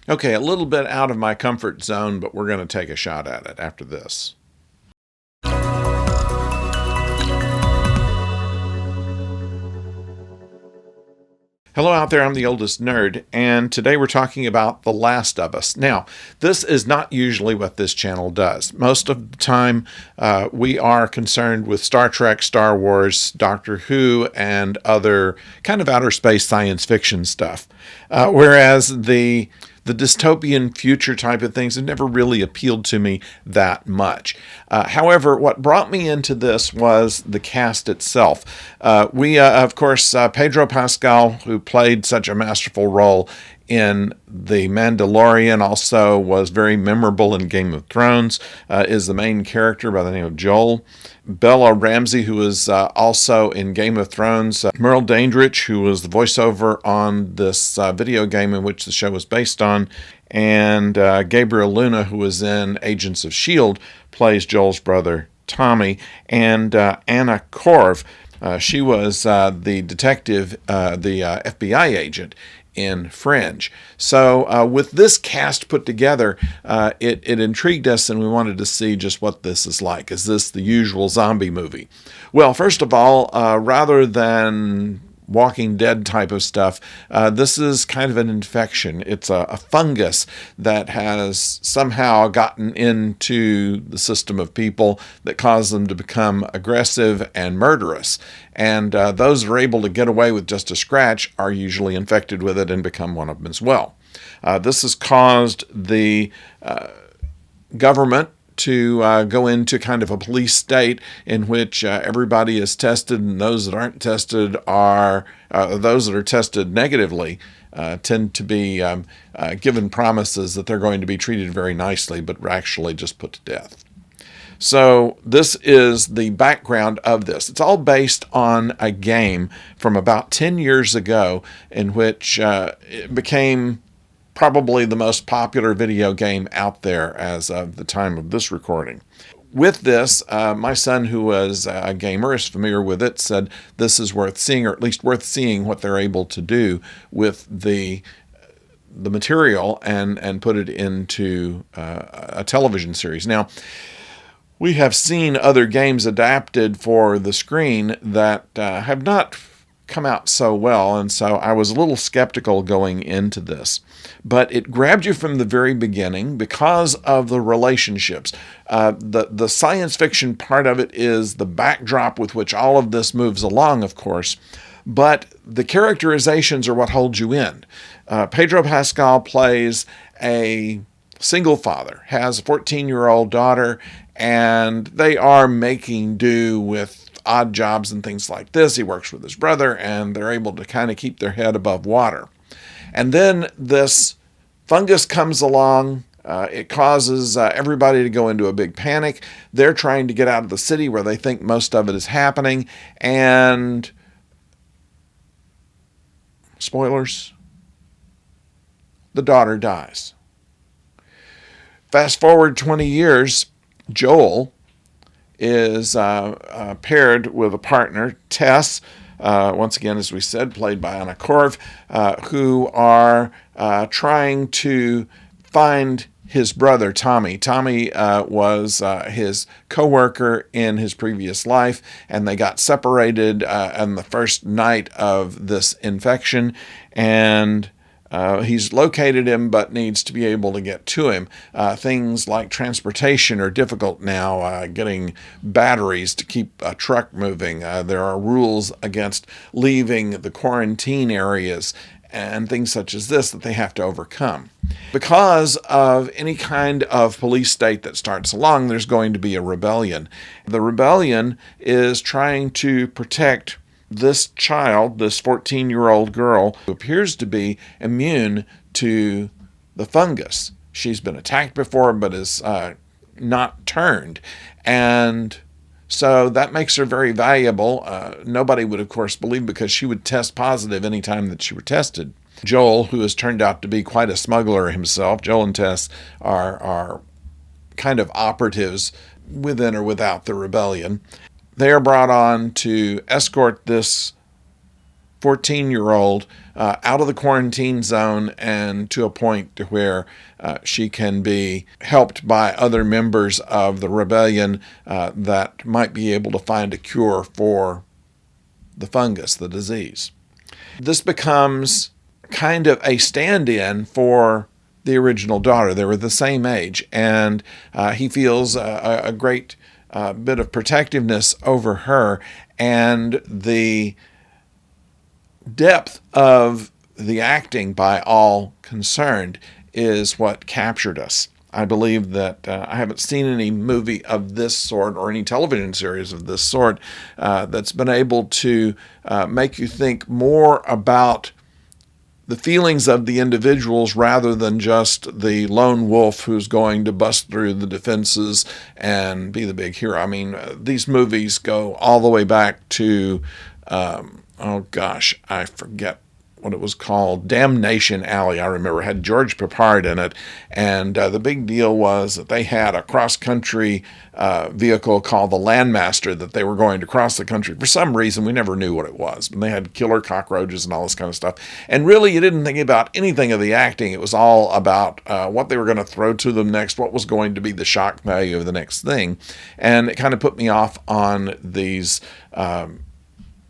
Okay, a little bit out of my comfort zone, but we're going to take a shot at it after this. Hello out there, I'm the oldest nerd, and today we're talking about The Last of Us. Now, this is not usually what this channel does. Most of the time, we are concerned with Star Trek, Star Wars, Doctor Who, and other kind of outer space science fiction stuff. Whereas the dystopian future type of things have never really appealed to me that much. However, what brought me into this was the cast itself. Of course, Pedro Pascal, who played such a masterful role in The Mandalorian, also was very memorable in Game of Thrones, is the main character by the name of Joel. Bella Ramsey, who was also in Game of Thrones. Merle Dandridge, who was the voiceover on this video game in which the show was based on. And Gabriel Luna, who was in Agents of S.H.I.E.L.D., plays Joel's brother, Tommy. And Anna Korv, she was the detective, the FBI agent in Fringe. So with this cast put together, it intrigued us, and we wanted to see just what this is like. Is this the usual zombie movie? Well, first of all, rather than Walking Dead type of stuff, this is kind of an infection. It's a fungus that has somehow gotten into the system of people that cause them to become aggressive and murderous. And those that are able to get away with just a scratch are usually infected with it and become one of them as well. This has caused the government to go into kind of a police state in which everybody is tested, and those that aren't tested are those that are tested negatively tend to be given promises that they're going to be treated very nicely, but are actually just put to death. So this is the background of this. It's all based on a game from about 10 years ago in which it became probably the most popular video game out there as of the time of this recording. With this, my son, who was a gamer, is familiar with it, said this is worth seeing, or at least worth seeing what they're able to do with the material and put it into a television series. Now, we have seen other games adapted for the screen that have not come out so well, and so I was a little skeptical going into this. But it grabbed you from the very beginning because of the relationships. The science fiction part of it is the backdrop with which all of this moves along, of course, but the characterizations are what holds you in. Pedro Pascal plays a single father, has a 14-year-old daughter, and they are making do with odd jobs and things like this. He works with his brother, and they're able to kind of keep their head above water. And then this fungus comes along. It causes everybody to go into a big panic. They're trying to get out of the city where they think most of it is happening. And spoilers, the daughter dies. Fast forward 20 years, Joel is paired with a partner, Tess, once again, as we said, played by Anna Korv, who are trying to find his brother, Tommy. Tommy was his co-worker in his previous life, and they got separated on the first night of this infection, and he's located him but needs to be able to get to him. Things like transportation are difficult now, getting batteries to keep a truck moving. There are rules against leaving the quarantine areas and things such as this that they have to overcome. Because of any kind of police state that starts along, there's going to be a rebellion. The rebellion is trying to protect this child, this 14-year-old girl, who appears to be immune to the fungus. She's been attacked before, but is not turned. And so that makes her very valuable. Nobody would, of course, believe, because she would test positive any time that she were tested. Joel, who has turned out to be quite a smuggler himself, Joel and Tess are kind of operatives within or without the rebellion. They are brought on to escort this 14-year-old out of the quarantine zone and to a point to where she can be helped by other members of the rebellion that might be able to find a cure for the fungus, the disease. This becomes kind of a stand-in for the original daughter. They were the same age, and he feels a great bit of protectiveness over her, and the depth of the acting by all concerned is what captured us. I believe that I haven't seen any movie of this sort or any television series of this sort that's been able to make you think more about the feelings of the individuals rather than just the lone wolf who's going to bust through the defenses and be the big hero. I mean, these movies go all the way back to, oh gosh, I forget what it was called, Damnation Alley. I remember it had George Peppard in it, and the big deal was that they had a cross-country vehicle called the Landmaster that they were going to cross the country. For some reason, we never knew what it was, but they had killer cockroaches and all this kind of stuff. And really, you didn't think about anything of the acting. It was all about what they were going to throw to them next, what was going to be the shock value of the next thing. And it kind of put me off on these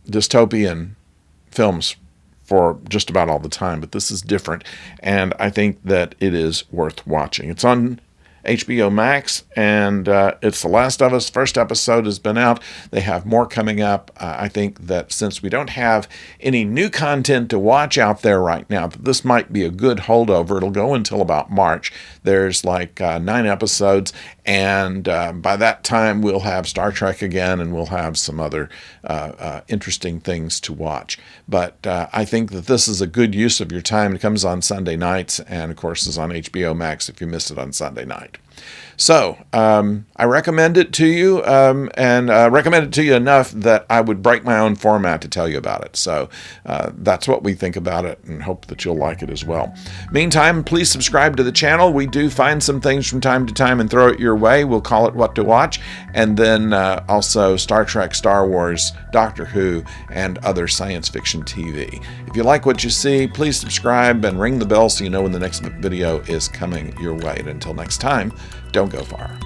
dystopian films for just about all the time, but this is different, and I think that it is worth watching. It's on HBO Max, and it's The Last of Us. First episode has been out. They have more coming up. I think that since we don't have any new content to watch out there right now, that this might be a good holdover. It'll go until about March. There's like 9 episodes, and by that time we'll have Star Trek again, and we'll have some other interesting things to watch. But I think that this is a good use of your time. It comes on Sunday nights, and of course is on HBO Max if you missed it on Sunday night. So I recommend it to you, and recommend it to you enough that I would break my own format to tell you about it. So that's what we think about it, and hope that you'll like it as well. Meantime, please subscribe to the channel. We do find some things from time to time and throw it your way. We'll call it What to Watch, and then also Star Trek, Star Wars, Doctor Who, and other science fiction TV. If you like what you see, please subscribe and ring the bell so you know when the next video is coming your way. And until next time, don't go far.